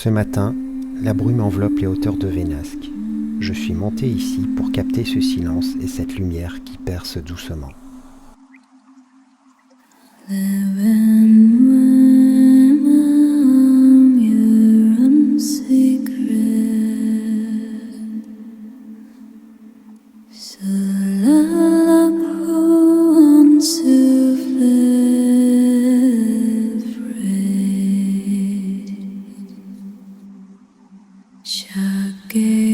Ce matin, la brume enveloppe les hauteurs de Venasque. Je suis monté ici pour capter ce silence et cette lumière qui perce doucement. Calcaires.